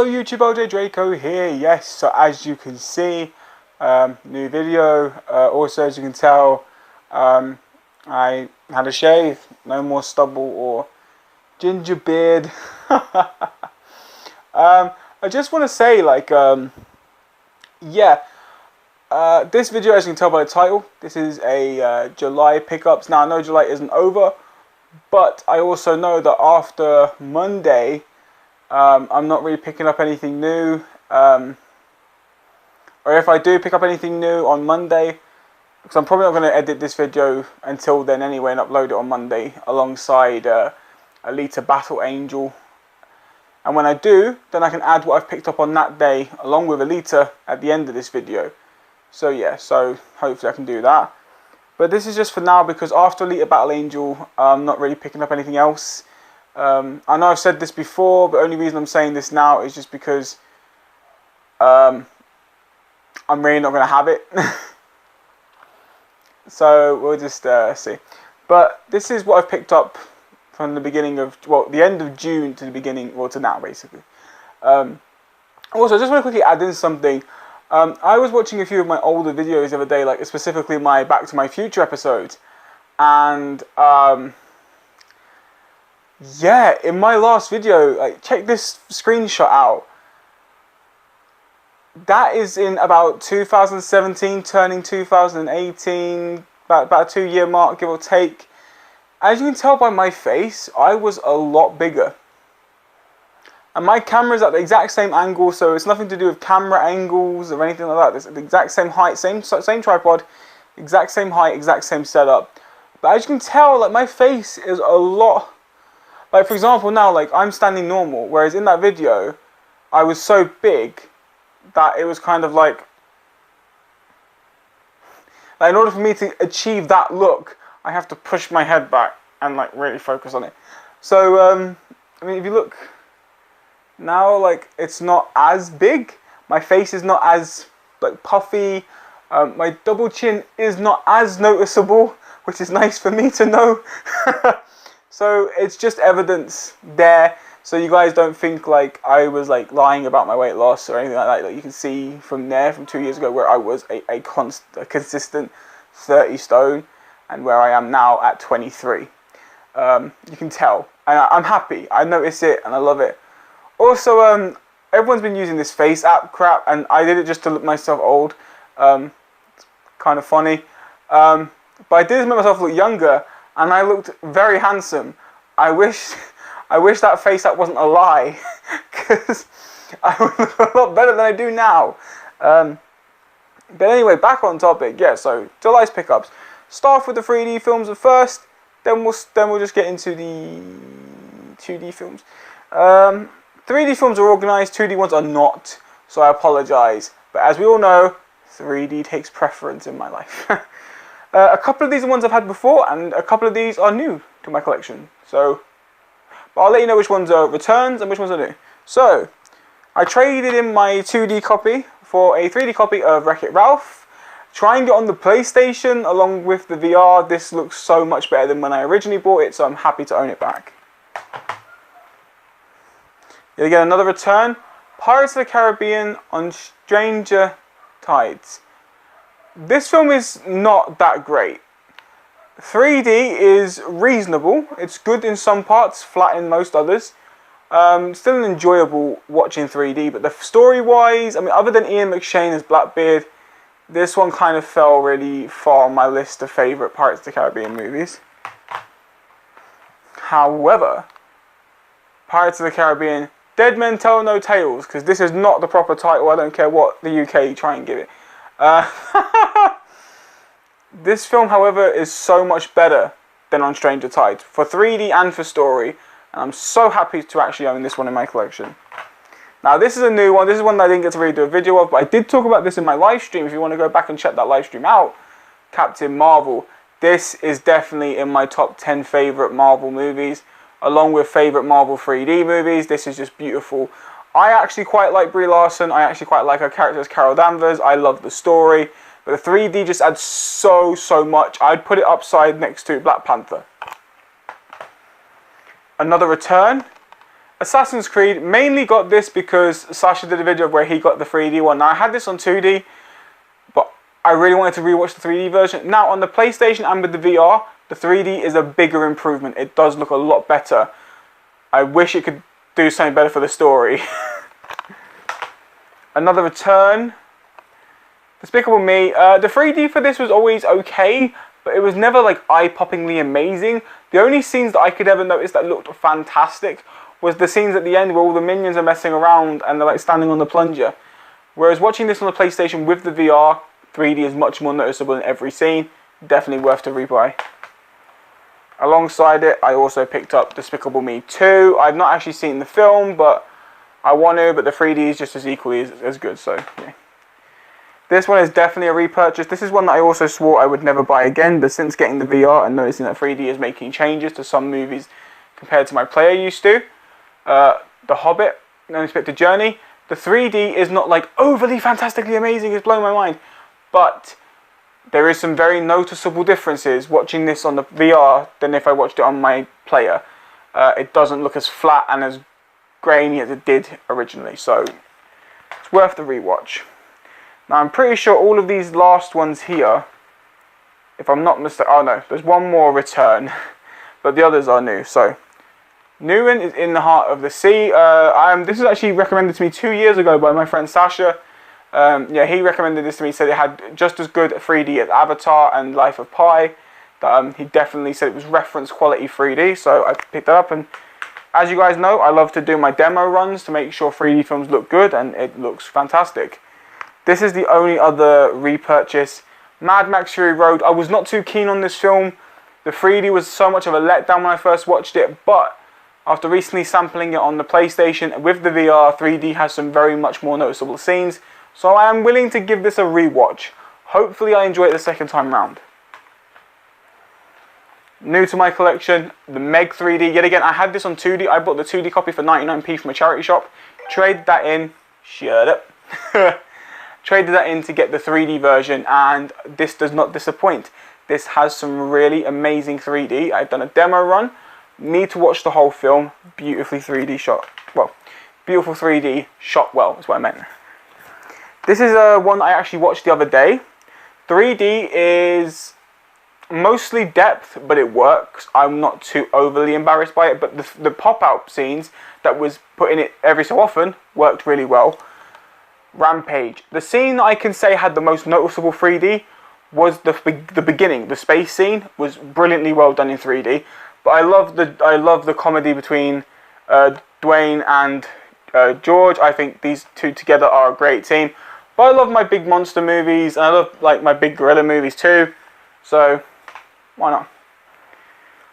Hello YouTube, LJ Draco here. Yes, so as you can see, new video. Also, as you can tell, I had a shave. No more stubble or ginger beard. I just want to say, this video, as you can tell by the title, this is a July pickups. Now, I know July isn't over, but I also know that after Monday, I'm not really picking up anything new, or if I do pick up anything new on Monday, because I'm probably not going to edit this video until then anyway and upload it on Monday alongside Alita Battle Angel. And when I do, then I can add what I've picked up on that day along with Alita at the end of this video. So yeah, so hopefully I can do that. But this is just for now, because after Alita Battle Angel, I'm not really picking up anything else. I know I've said this before, but the only reason I'm saying this now is just because I'm really not going to have it. So we'll just see. But this is what I've picked up from the beginning of, well, the end of June to the beginning, well, to now basically. Also, I just want to quickly add in something. I was watching a few of my older videos the other day, like specifically my Back to My Future episodes, and yeah, in my last video, like, check this screenshot out. That is in about 2017, turning 2018, about a 2-year mark, give or take. As you can tell by my face, I was a lot bigger. And my camera's at the exact same angle, so it's nothing to do with camera angles or anything like that. It's the exact same height, same tripod, exact same height, exact same setup. But as you can tell, like, my face is a lot. Like, for example, now, like, I'm standing normal, whereas in that video, I was so big that it was kind of like in order for me to achieve that look, I have to push my head back and, like, really focus on it. So, I mean, if you look now, like, it's not as big. My face is not as, like, puffy. My double chin is not as noticeable, which is nice for me to know. So it's just evidence there, so you guys don't think like I was like lying about my weight loss or anything like that. Like, you can see from there, from 2 years ago, where I was a consistent 30 stone, and where I am now at 23. You can tell, and I'm happy. I notice it and I love it. Also, everyone's been using this face app crap, and I did it just to look myself old. It's kind of funny, but I did make myself look younger. And I looked very handsome. I wish that face app wasn't a lie, because I would look a lot better than I do now. But anyway, back on topic. Yeah, so July's pickups. Start off with the 3D films at first, then we'll just get into the 2D films. 3D films are organised, 2D ones are not. So I apologise. But as we all know, 3D takes preference in my life. A couple of these are ones I've had before, and a couple of these are new to my collection. So, but I'll let you know which ones are returns and which ones are new. So, I traded in my 2D copy for a 3D copy of Wreck-It Ralph. Trying it on the PlayStation along with the VR. This looks so much better than when I originally bought it, so I'm happy to own it back. Yet again, another return. Pirates of the Caribbean on Stranger Tides. This film is not that great. 3D is reasonable. It's good in some parts, flat in most others. Still an enjoyable watching 3D, but the story-wise, I mean, other than Ian McShane as Blackbeard, this one kind of fell really far on my list of favourite Pirates of the Caribbean movies. However, Pirates of the Caribbean, Dead Men Tell No Tales, because this is not the proper title, I don't care what the UK try and give it. This film, however, is so much better than on Stranger Tides, for 3D and for story, and I'm so happy to actually own this one in my collection. Now, this is a new one. This is one that I didn't get to really do a video of, but I did talk about this in my live stream. If you want to go back and check that live stream out, Captain Marvel. This is definitely in my top 10 favourite Marvel movies, along with favourite Marvel 3D movies. This is just beautiful. I actually quite like Brie Larson. I actually quite like her character as Carol Danvers. I love the story. But the 3D just adds so much. I'd put it upside next to Black Panther. Another return. Assassin's Creed, mainly got this because Sasha did a video where he got the 3D one. Now I had this on 2D, but I really wanted to rewatch the 3D version. Now on the PlayStation and with the VR, the 3D is a bigger improvement. It does look a lot better. I wish it could do something better for the story. Another return. Despicable Me. The 3D for this was always okay, but it was never like eye-poppingly amazing. The only scenes that I could ever notice that looked fantastic was the scenes at the end where all the minions are messing around and they're like standing on the plunger. Whereas watching this on the PlayStation with the VR, 3D is much more noticeable in every scene. Definitely worth to rebuy. Alongside it, I also picked up Despicable Me 2. I've not actually seen the film, but I want to, but the 3D is just as equally as good, so yeah. This one is definitely a repurchase. This is one that I also swore I would never buy again, but since getting the VR and noticing that 3D is making changes to some movies compared to my player used to, The Hobbit, No Unexpected Journey, the 3D is not like overly fantastically amazing, it's blown my mind, but there is some very noticeable differences watching this on the VR than if I watched it on my player. It doesn't look as flat and as grainy as it did originally, so it's worth the rewatch. Now I'm pretty sure all of these last ones here, if I'm not mistaken, oh no, there's one more return, but the others are new. So, new one is In the Heart of the Sea. This was actually recommended to me 2 years ago by my friend Sasha. Yeah, he recommended this to me, said it had just as good 3D as Avatar and Life of Pi. He definitely said it was reference quality 3D, so I picked it up, and as you guys know, I love to do my demo runs to make sure 3D films look good, and it looks fantastic. This is the only other repurchase. Mad Max Fury Road. I was not too keen on this film. The 3D was so much of a letdown when I first watched it, but after recently sampling it on the PlayStation with the VR, 3D has some very much more noticeable scenes, so I am willing to give this a rewatch. Hopefully I enjoy it the second time round. New to my collection, the Meg 3D. Yet again, I had this on 2D. I bought the 2D copy for 99p from a charity shop. Traded that in. Shut up. Traded that in to get the 3D version, and this does not disappoint. This has some really amazing 3D. I've done a demo run. Need to watch the whole film. Beautifully 3D shot. Well, beautiful 3D shot well is what I meant. This is one I actually watched the other day. 3D is mostly depth, but it works. I'm not too overly embarrassed by it, but the pop-out scenes that was put in it every so often worked really well. Rampage. The scene that I can say had the most noticeable 3D was the beginning. The space scene was brilliantly well done in 3D. But I love the comedy between Dwayne and George. I think these two together are a great team. But I love my big monster movies, and I love like my big gorilla movies too. So why not?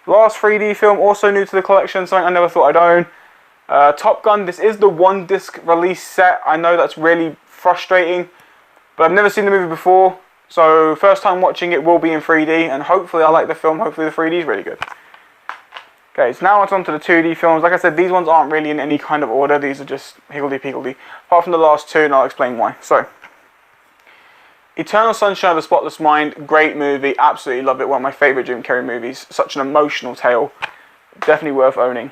Last 3D film, also new to the collection, something I never thought I'd own. Top Gun. This is the one disc release set. I know that's really frustrating, but I've never seen the movie before, so first time watching it will be in 3D, and hopefully I like the film. Hopefully the 3D is really good. Okay, so now it's on to the 2D films. Like I said, these ones aren't really in any kind of order. These are just higgledy-piggledy, apart from the last two, and I'll explain why. So, Eternal Sunshine of the Spotless Mind, great movie, absolutely love it. One of my favourite Jim Carrey movies. Such an emotional tale, definitely worth owning.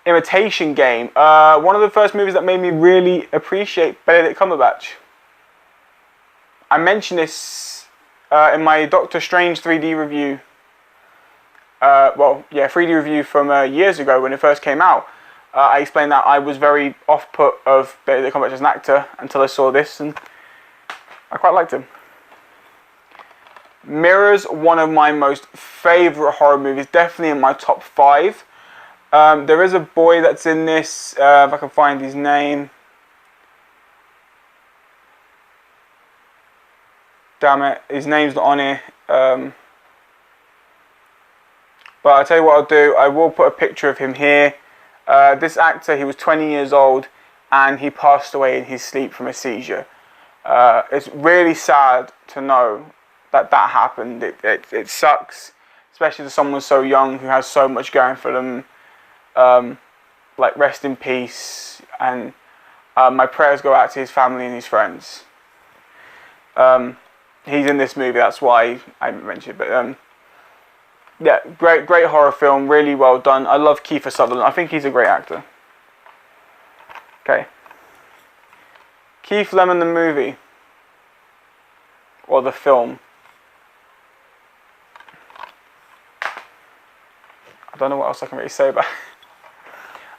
Imitation Game, one of the first movies that made me really appreciate Benedict Cumberbatch. I mentioned this in my Doctor Strange 3D review. 3D review from years ago when it first came out. I explained that I was very off-put of Benedict Cumberbatch as an actor until I saw this, and I quite liked him. Mirrors, one of my most favourite horror movies, definitely in my top 5. There is a boy that's in this, if I can find his name. Damn it, his name's not on here. But I'll tell you what I'll do, I will put a picture of him here. This actor, he was 20 years old, and he passed away in his sleep from a seizure. It's really sad to know that that happened. It sucks, especially to someone so young who has so much going for them. Like, rest in peace, and my prayers go out to his family and his friends. He's in this movie, that's why I mentioned it, but Yeah, great horror film, really well done. I love Kiefer Sutherland. I think he's a great actor. Okay. Keith Lemon the movie. Or the film. I don't know what else I can really say about it.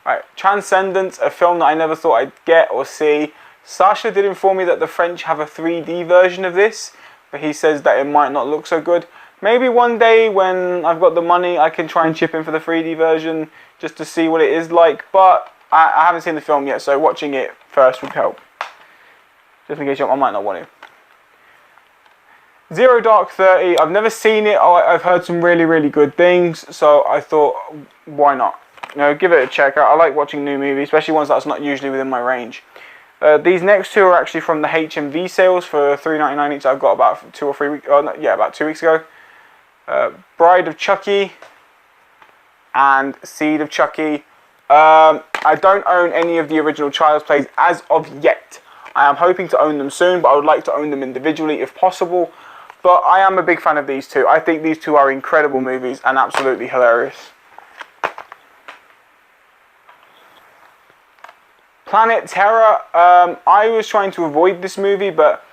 Alright, Transcendence, a film that I never thought I'd get or see. Sasha did inform me that the French have a 3D version of this, but he says that it might not look so good. Maybe one day when I've got the money I can try and chip in for the 3D version just to see what it is like, but I haven't seen the film yet, so watching it first would help. Just in case I might not want to. Zero Dark 30, I've never seen it, I've heard some really good things, so I thought, why not? You know, give it a check out. I like watching new movies, especially ones that's not usually within my range. These next two are actually from the HMV sales for $3.99 each. I got about 2 or 3 weeks, about 2 weeks ago. Bride of Chucky and Seed of Chucky. I don't own any of the original Child's Plays as of yet. I am hoping to own them soon, but I would like to own them individually if possible. But I am a big fan of these two. I think these two are incredible movies and absolutely hilarious. Planet Terror, I was trying to avoid this movie, but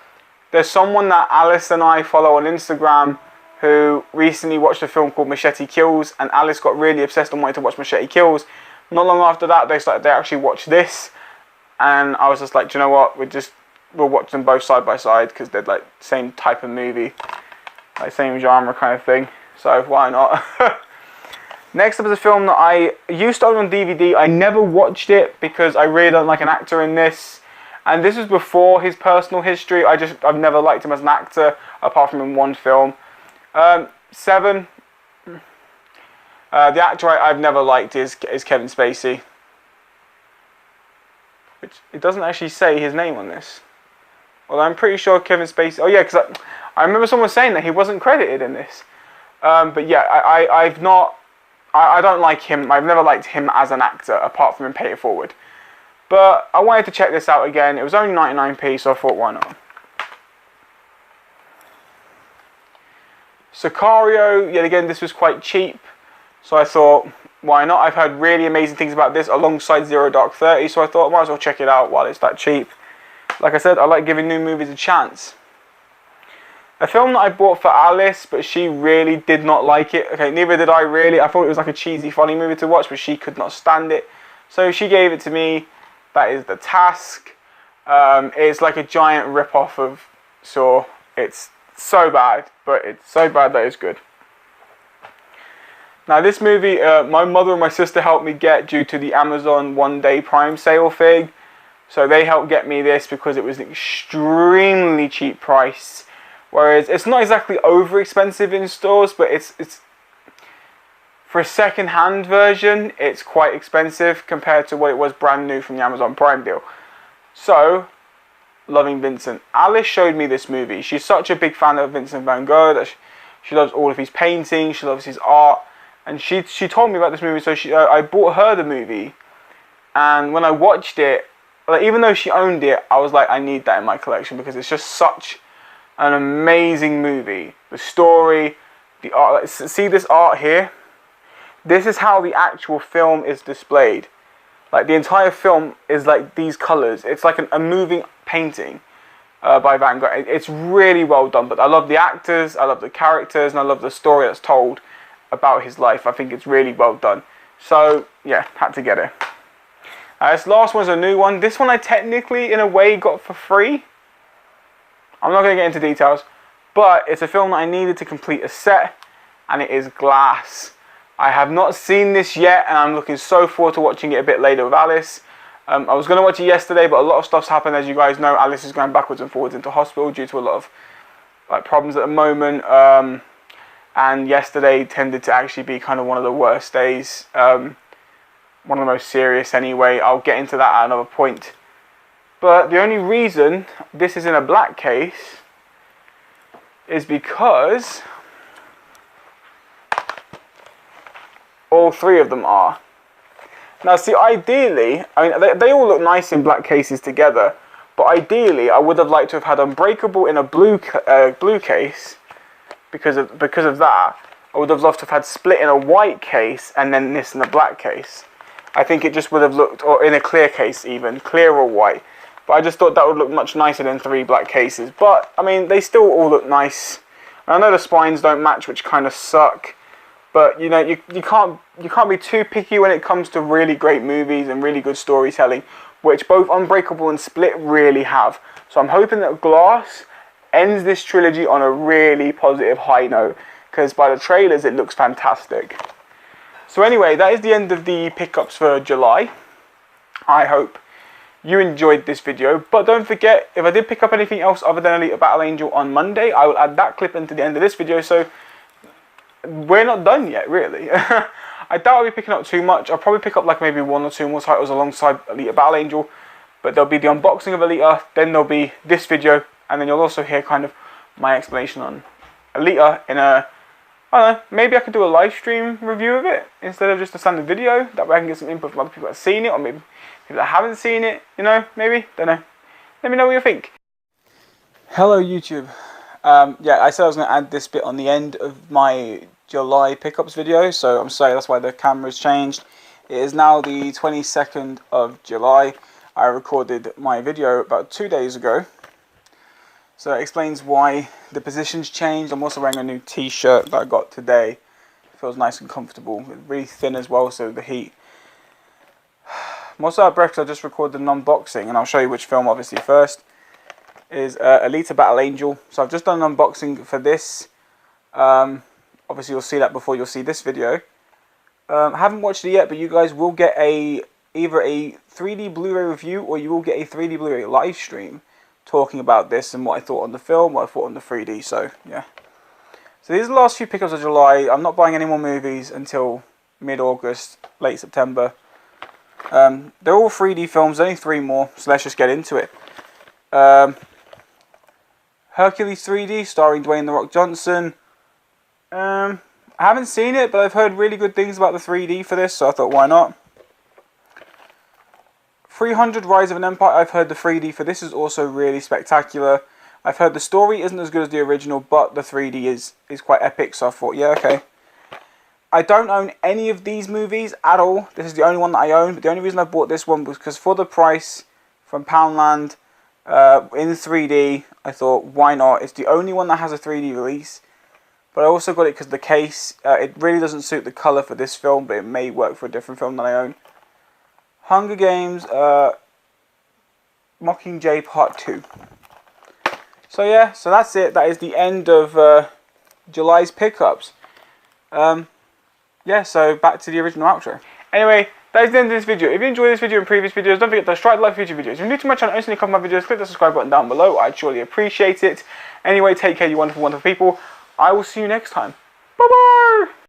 there's someone that Alice and I follow on Instagram who recently watched a film called Machete Kills, and Alice got really obsessed and wanted to watch Machete Kills. Not long after that, they actually watched this, and I was just like, do you know what, we'll watch them both side by side, because they're like same type of movie, like same genre kind of thing, so why not? Next up is a film that I used to own on DVD. I never watched it because I really don't like an actor in this. And this was before his personal history. I've never liked him as an actor, apart from in one film. Seven. The actor I've never liked is Kevin Spacey. Which, it doesn't actually say his name on this. Well, I'm pretty sure Kevin Spacey... Oh yeah, because I remember someone saying that he wasn't credited in this. But yeah, I don't like him. I've never liked him as an actor, apart from in Pay It Forward. But I wanted to check this out again. It was only 99p, so I thought, why not? Sicario, yet again, this was quite cheap. So I thought, why not? I've heard really amazing things about this alongside Zero Dark 30, so I thought I might as well check it out while it's that cheap. Like I said, I like giving new movies a chance. A film that I bought for Alice, but she really did not like it. Okay, neither did I really. I thought it was like a cheesy, funny movie to watch, but she could not stand it. So she gave it to me. That is The Task. It's like a giant rip-off of Saw. It's so bad, but it's so bad that it's good. Now this movie, my mother and my sister helped me get due to the Amazon one-day Prime sale thing. So they helped get me this because it was an extremely cheap price. Whereas it's not exactly over expensive in stores, but it's for a second-hand version, it's quite expensive compared to what it was brand new from the Amazon Prime deal. So, loving Vincent. Alice showed me this movie. She's such a big fan of Vincent van Gogh that she loves all of his paintings, she loves his art, and she told me about this movie. So I bought her the movie, and when I watched it, like, even though she owned it, I was like, I need that in my collection because it's just such an amazing movie. The story, the art. Like, see this art here? This is how the actual film is displayed. Like, the entire film is like these colors. It's like a moving painting by Van Gogh. It's really well done. But I love the actors, I love the characters, and I love the story that's told about his life. I think it's really well done. So yeah, had to get it. This last one's a new one. This one I technically, in a way, got for free. I'm not going to get into details, but it's a film that I needed to complete a set, and it is Glass. I have not seen this yet, and I'm looking so forward to watching it a bit later with Alice. I was going to watch it yesterday, but a lot of stuff's happened. As you guys know, Alice is going backwards and forwards into hospital due to a lot of problems at the moment. And yesterday tended to actually be kind of one of the worst days. One of the most serious anyway. I'll get into that at another point. But the only reason this is in a black case is because all three of them are. Now see, ideally, I mean, they all look nice in black cases together, but ideally I would have liked to have had Unbreakable in a blue case because of that, I would have loved to have had Split in a white case and then this in a black case. I think it just would have looked, or in a clear case even, clear or white. But I just thought that would look much nicer than 3 black cases. But, I mean, they still all look nice. And I know the spines don't match, which kind of suck. But, you know, you can't be too picky when it comes to really great movies and really good storytelling, which both Unbreakable and Split really have. So I'm hoping that Glass ends this trilogy on a really positive high note, because by the trailers it looks fantastic. So anyway, that is the end of the pickups for July. I hope you enjoyed this video, but don't forget, if I did pick up anything else other than Alita Battle Angel on Monday, I will add that clip into the end of this video, so we're not done yet, really. I doubt I'll be picking up too much. I'll probably pick up like maybe 1 or 2 more titles alongside Alita Battle Angel, but there'll be the unboxing of Alita, then there'll be this video, and then you'll also hear kind of my explanation on Alita in a, I don't know, maybe I could do a live stream review of it instead of just a standard video. That way I can get some input from other people that have seen it, or maybe people that haven't seen it, you know, maybe, don't know. Let me know what you think. Hello YouTube. Yeah, I said I was going to add this bit on the end of my July pickups video, so I'm sorry, that's why the camera's changed. It is now the 22nd of July. I recorded my video about 2 days ago. So that explains why the position's changed. I'm also wearing a new t-shirt that I got today. It feels nice and comfortable. It's really thin as well, so the heat. I'm also out of breath because I just recorded an unboxing, and I'll show you which film obviously first. Is Alita Battle Angel. So I've just done an unboxing for this. Obviously you'll see that before you'll see this video. I haven't watched it yet, but you guys will get either a 3D Blu-ray review, or you will get a 3D Blu-ray live stream talking about this and what I thought on the film, what I thought on the 3D, so yeah. So these are the last few pickups of July. I'm not buying any more movies until mid-August, late September. They're all 3D films, only 3 more, so let's just get into it. Hercules 3D, starring Dwayne "The Rock" Johnson. I haven't seen it, but I've heard really good things about the 3D for this, so I thought, why not? 300 Rise of an Empire, I've heard the 3D for this is also really spectacular. I've heard the story isn't as good as the original, but the 3D is quite epic, so I thought, yeah, okay. I don't own any of these movies at all. This is the only one that I own, but the only reason I bought this one was because for the price from Poundland in 3D, I thought, why not? It's the only one that has a 3D release. But I also got it because the case, it really doesn't suit the colour for this film, but it may work for a different film that I own. Hunger Games, Mockingjay Part 2. So yeah, so that's it. That is the end of July's pickups. Yeah, so back to the original outro. Anyway, that is the end of this video. If you enjoyed this video and previous videos, don't forget to strike like future videos. If you're new to my channel and only come my videos, click the subscribe button down below. I'd surely appreciate it. Anyway, take care, you wonderful, wonderful people. I will see you next time. Bye-bye!